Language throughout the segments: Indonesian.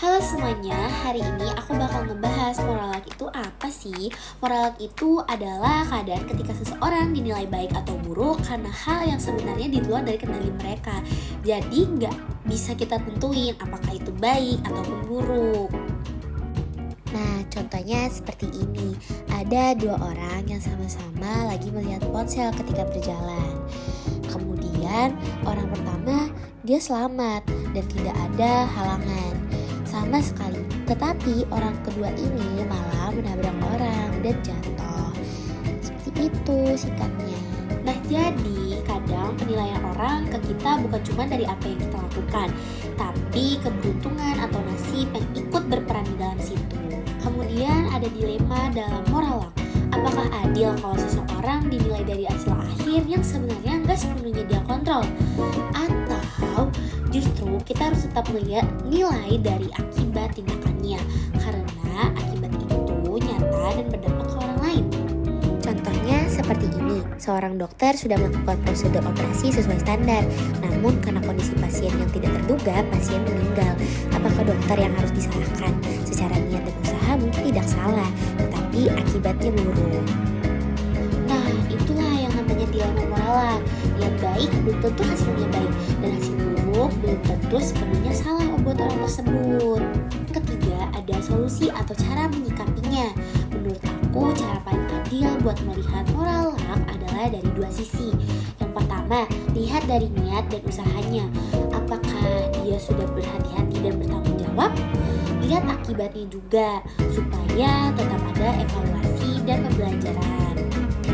Halo semuanya, hari ini aku bakal ngebahas moral luck itu apa sih? Moral luck itu adalah keadaan ketika seseorang dinilai baik atau buruk karena hal yang sebenarnya di luar dari kendali mereka. Jadi nggak bisa kita tentuin apakah itu baik ataupun buruk. Nah, contohnya seperti ini. Ada dua orang yang sama-sama lagi melihat ponsel ketika berjalan. Kemudian, orang pertama dia selamat dan tidak ada halangan sama sekali. Tetapi orang kedua ini malah menabrak orang dan jatuh. Seperti itu singkatnya. Nah jadi kadang penilaian orang ke kita bukan cuma dari apa yang kita lakukan, tapi keberuntungan atau nasib yang ikut berperan di dalam situ. Kemudian ada dilema dalam moral luck. Apakah adil kalau seseorang dinilai dari hasil akhir yang sebenarnya nggak sepenuhnya dia kontrol? Atau justru kita harus tetap melihat nilai dari akibat tindakannya, karena akibat itu nyata dan berdampak ke orang lain. Contohnya seperti ini, seorang dokter sudah melakukan prosedur operasi sesuai standar. Namun karena kondisi pasien yang tidak terduga, pasien meninggal. Apakah dokter yang harus disalahkan? Secara niat dan usaha mungkin tidak salah, tetapi akibatnya buruk. Nah, itulah yang namanya dilema moral luck. Niat baik belum tentu hasilnya baik, dan hasil buruk belum tentu sepenuhnya salah buat orang tersebut. Ketiga, ada solusi atau cara menyikapinya. Menurut aku, cara paling adil buat melihat moral luck adalah dari dua sisi. Yang pertama, lihat dari niat dan usahanya. Apakah dia sudah berhati-hati dan bertanggung jawab? Lihat akibatnya juga, supaya tetap ada evaluasi dan pembelajaran.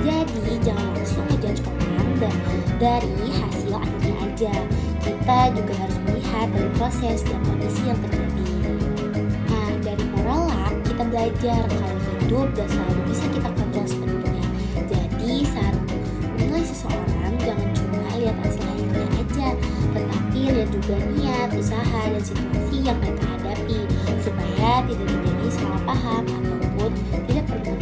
Jadi jangan langsung ngejudge orang dari hasil akhirnya aja. Kita juga harus melihat dari proses dan kondisi yang terjadi. Nah, dari moral luck kita belajar kalau hidup dan selalu bisa kita kontrol sepenuhnya. Jadi saat menilai seseorang jangan cuma lihat hasil akhirnya aja, tetapi lihat juga niat, usaha, dan situasi yang mereka hadapi supaya tidak terjadi salah paham ataupun tidak perlu